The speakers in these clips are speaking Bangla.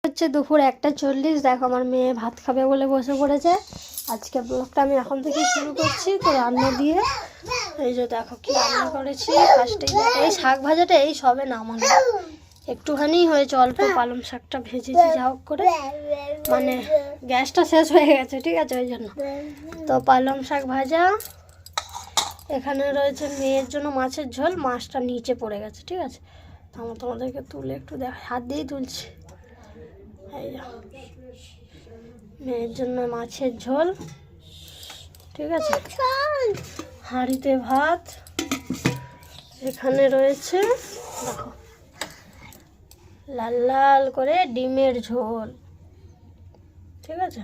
হচ্ছে দুপুর 1:40। দেখো আমার মেয়ে ভাত খাবে বলে বসে পড়েছে। আজকে ব্লগটা আমি এখন থেকে শুরু করছি। তো রান্না দিয়ে এই যে দেখো কি রান্না করেছি। ফার্স্টেই এই শাক ভাজাটা এই সবে নামানো, একটুখানি হয়েছে, অল্প পালং শাকটা ভেজেছি যা হোক করে, মানে গ্যাসটা শেষ হয়ে গেছে, ঠিক আছে, ওই জন্য। তো পালং শাক ভাজা, এখানে রয়েছে মেয়ের জন্য মাছের ঝোল, মাছটা নিচে পড়ে গেছে, ঠিক আছে। তো আমি তোমাদেরকে তুলে একটু দেখাই, হাত দিয়েই তুলছি। এই মেয়ের জন্য মাছের ঝোল, ঠিক আছে, হাঁড়িতে ভাত, এখানে রয়েছে দেখো লাল লাল করে ডিমের ঝোল, ঠিক আছে।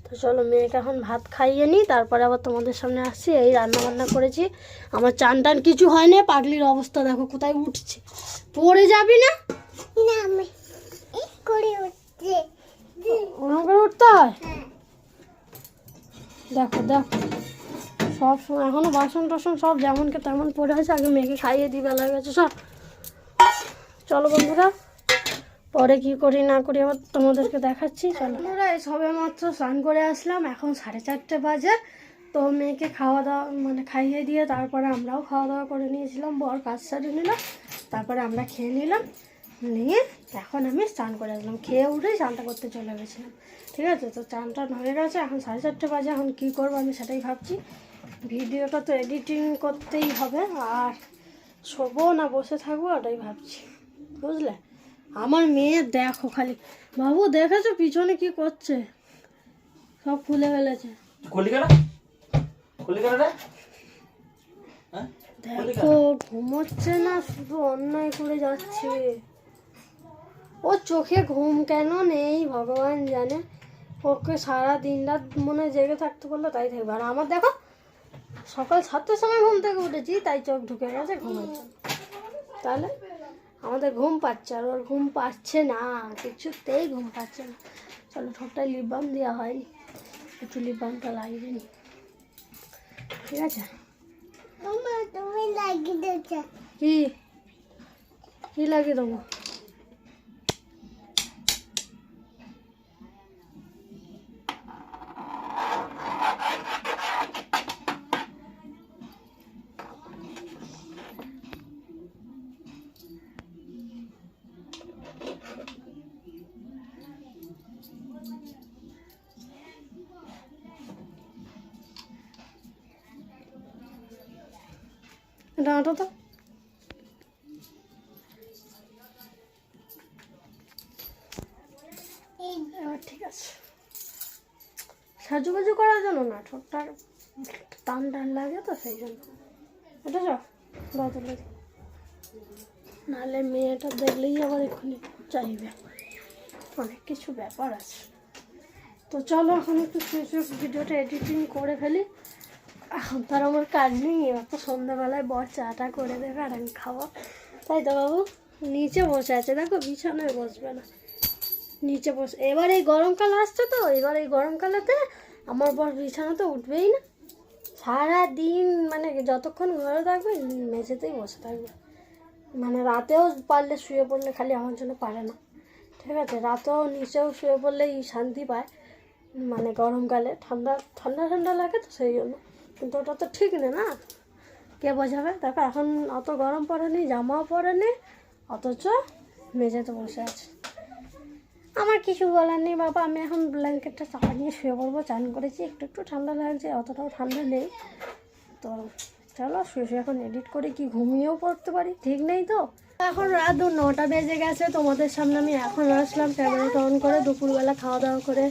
তো চলো মেয়েকে এখন ভাত খাইয়ে নিই, তারপরে আবার তোমাদের সামনে আসছি। এই রান্না বান্না করেছি, আমার চান টান কিছু হয় না। পাগলির অবস্থা দেখো কোথায় উঠছে, পড়ে যাবি না? উঠতে হয়, দেখো দেখো সব সময় এখনো বাসন টাসন সব যেমনকে তেমন পড়ে আছে। আগে মেয়েকে খাইয়ে দিই, বেলা গেছে সব। চলো বন্ধুরা, পরে কি করি না করি আবার তোমাদেরকে দেখাচ্ছি। চলো বন্ধুরা, এই সবে মাত্র স্নান করে আসলাম, এখন 4:30 বাজে। তো মেয়েকে খাওয়া দাওয়া মানে খাইয়ে দিয়ে তারপরে আমরাও খাওয়া দাওয়া করে নিয়েছিলাম। বর কাজ সারে নিলাম, তারপরে আমরা খেয়ে নিলাম, নিয়ে এখন আমি স্নান করে আসলাম। খেয়ে উঠেই স্নানটা করতে চলে গেছিলাম, ঠিক আছে। তো চান টান হয়ে গেছে, এখন 4:30 বাজে। এখন কী করবো আমি সেটাই ভাবছি। ভিডিওটা তো এডিটিং করতেই হবে, আর শোবো না বসে থাকবো ওটাই ভাবছি, বুঝলে। আমার মেয়ে দেখো খালি, বাবু দেখেছো পিছনে কি করছে, সব খুলে ফেলেছে। দেখো ঘুমোচ্ছে না, শুধু অন্যায় করে যাচ্ছে। ও চোখে ঘুম কেন নেই ভগবান জানে। ওকে সারা দিন রাত মনে জেগে থাকতে বললো তাই থাকবে। আর আমার দেখো সকাল 7টার সময় ঘুম থেকে উঠেছি, তাই চোখ ঢুকে গেছে, ঘুমাচ্ছে। তাহলে আমাদের ঘুম পাচ্ছে, আর ওর ঘুম পাচ্ছে না, কিছুতেই ঘুম পাচ্ছে না। চলো, ঠোঁটটায় লিপ বাম দেওয়া হয়নি, একটু লিপ বামটা লাগিয়ে নি, ঠিক আছে। কি কি লাগিয়ে দেবো? এটা আটো তো, এবার ঠিক আছে। সাজুগুজু করার জন্য না, ঠোঁটটার টান টান লাগে তো সেই জন্য। এটা বদলে, নাহলে মেয়েটা দেখলেই আবার এক্ষুনি চাইবে, অনেক কিছু ব্যাপার আছে। তো চলো এখন একটু ভিডিওটা এডিটিং করে ফেলি। এখন তার আমার কাজ নেই, এবার তো সন্ধ্যাবেলায় বর চাটা করে দেবে আর আমি খাবো, তাই তো বাবু। নিচে বসে আছে দেখো, বিছানায় বসবে না, নিচে বসে। এবার এই গরমকাল আসছে তো, এবার এই গরমকালেতে আমার বর বিছানাতে উঠবেই না, সারা দিন মানে যতক্ষণ ঘরে থাকবে মেঝেতেই বসে থাকবে। মানে রাতেও পারলে শুয়ে পড়লে, খালি আমার জন্য পারে না, ঠিক আছে। রাতেও নিচেও শুয়ে পড়লেই শান্তি পায়, মানে গরমকালে ঠান্ডা ঠান্ডা ঠান্ডা লাগে তো সেই জন্য। কিন্তু ওটা তো ঠিক না, না কে বোঝাবে। দেখো এখন অত গরম পড়েনি, জামাও পরেনি, অথচ মেঝেতে বসে আছে। আমার কিছু বলার নেই বাবা, আমি এখন ব্ল্যাঙ্কেটটা চাপা নিয়ে শুয়ে পড়বো। চান করেছি, একটু একটু ঠান্ডা লাগছে, অতটাও ঠান্ডা নেই। তো চলো শুয়ে শুয়ে এখন এডিট করে কি ঘুমিয়েও পড়তে পারি, ঠিক নেই তো। এখন রাত 9টা বেজে গেছে, তোমাদের সামনে আমি এখন আসলাম ক্যামেরাটা অন করে। দুপুরবেলা খাওয়া দাওয়া করে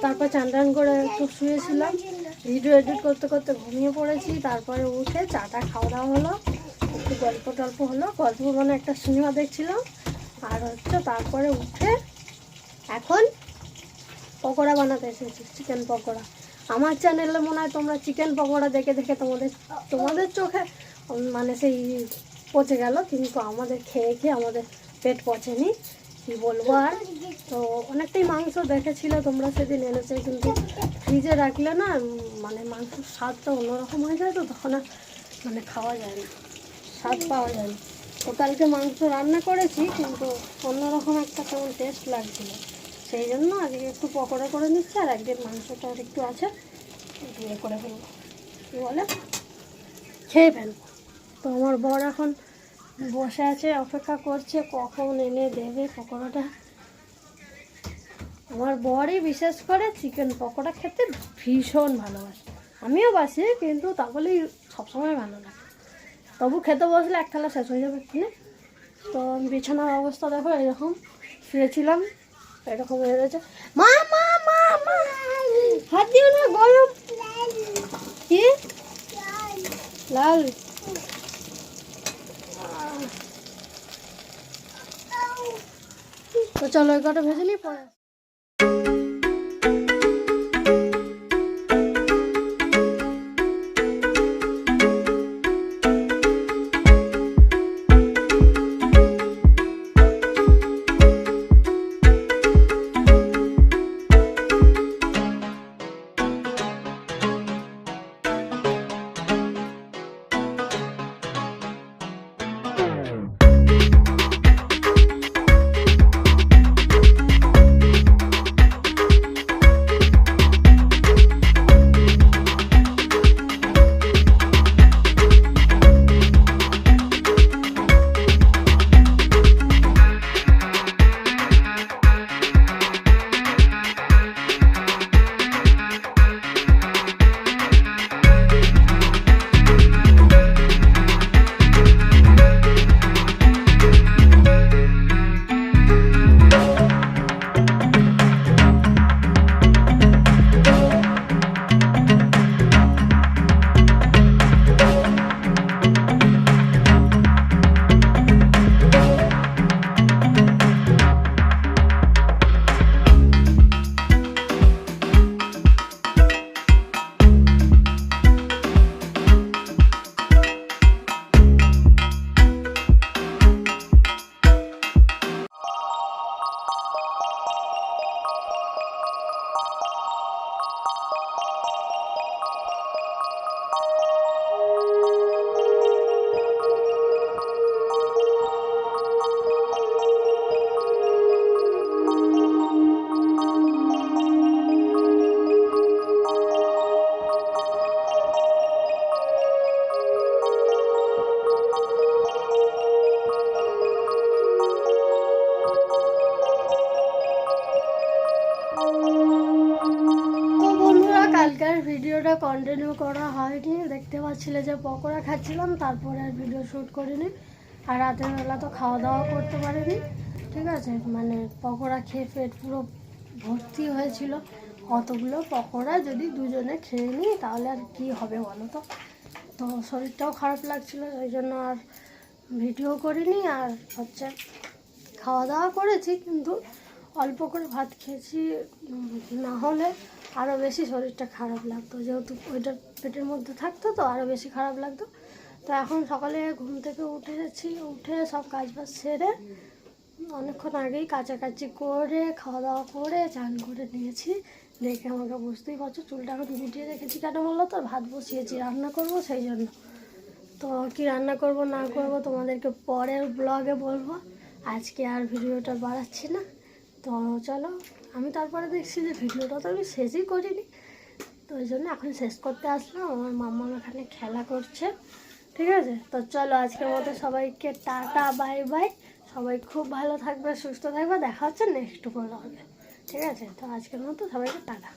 তারপর চান টান করে একটু শুয়েছিলাম, ভিডিও এডিট করতে করতে ঘুমিয়ে পড়েছি। তারপরে উঠে চাটা খাওয়া দাওয়া হলো, একটু গল্প টল্প হলো, গল্প মানে একটা সিনেমা দেখছিলাম। আর হচ্ছে তারপরে উঠে এখন পকোড়া বানাতে এসেছি, চিকেন পকোড়া। আমার চ্যানেলে মনে হয় তোমরা চিকেন পকোড়া দেখে দেখে তোমাদের চোখে মানে সেই পচে গেল, কিন্তু আমাদের খেয়ে খেয়ে আমাদের পেট পচেনি, কী বলবো আর। তো অনেকটাই মাংস দেখেছিল তোমরা সেদিন এনেছে, কিন্তু ফ্রিজে রাখলে না মানে মাংসের স্বাদটা অন্যরকম হয়ে যায়, তো তখন আর মানে খাওয়া যায় না, স্বাদ পাওয়া যায় না। তো কালকে মাংস রান্না করেছি, কিন্তু অন্যরকম একটা কেমন টেস্ট লাগছিল, সেই জন্য আজকে একটু পকোড়া করে নিচ্ছি। আর একদিন মাংসটা আর একটু আছে, ইয়ে করে ফেলবো, কী বলে, খেয়ে ফেলবো। তো আমার বর এখন বসে আছে, অপেক্ষা করছে কখন এনে দেবে পকোড়াটা। আমার বরই বিশেষ করে চিকেন পকোড়া খেতে ভীষণ ভালোবাসে, আমিও বাসি, কিন্তু তাহলেই সবসময় ভালো লাগে। তবু খেতে বসলে এক থালা শেষ হয়ে যাবে কিনে। তো বিছানার অবস্থা দেখো, এরকম শুয়েছিলাম, এরকম হয়ে গেছে। মা মা মা মা, হাত দিও না, গরম। কি লাল? তো চলো এই কটা ভেজে নিই, পরে কালকের ভিডিওটা কন্টিনিউ করা হয়নি, দেখতে পাচ্ছিলে যে পকোড়া খাচ্ছিলাম, তারপরে আর ভিডিও শ্যুট করিনি। আর রাতের বেলা তো খাওয়া দাওয়া করতে পারিনি, ঠিক আছে, মানে পকোড়া খেয়ে পেট পুরো ভর্তি হয়েছিল। অতগুলো পকোড়া যদি দুজনে খেয়ে নিই তাহলে আর কি হবে বলো তো। তো শরীরটাও খারাপ লাগছিল, ওই জন্য আর ভিডিও করিনি। আর হচ্ছে খাওয়া দাওয়া করেছি, কিন্তু অল্প করে ভাত খেয়েছি, না হলে আরও বেশি শরীরটা খারাপ লাগতো, যেহেতু ওইটা পেটের মধ্যে থাকতো তো আরও বেশি খারাপ লাগতো। তো এখন সকালে ঘুম থেকে উঠেছি, উঠে সব কাজ বাজ সেরে অনেকক্ষণ আগেই কাচাকাচি করে খাওয়া দাওয়া করে চান করে নিয়েছি। দেখে আমাকে বুঝতেই পারছো, চুলটা এখন গুটিয়ে রেখেছি কেন বললো তো, ভাত বসিয়েছি, রান্না করব সেই জন্য। তো কি রান্না করব না করব তোমাদেরকে পরের ব্লগে বলবো, আজকে আর ভিডিওটা বাড়াচ্ছি না। তো চলো, আমি তারপরে দেখছি যে ভিডিওটা তো আমি শেষই করিনি, তো ওই জন্য এখন শেষ করতে আসলাম। আমার মাম্মা এখানে খেলা করছে, ঠিক আছে। তো চলো আজকের মতো সবাইকে টাটা, বাই বাই। সবাই খুব ভালো থাকবে, সুস্থ থাকবে, দেখা হচ্ছে নেক্সট ব্লগে, ঠিক আছে। তো আজকের মতো সবাইকে টাটা।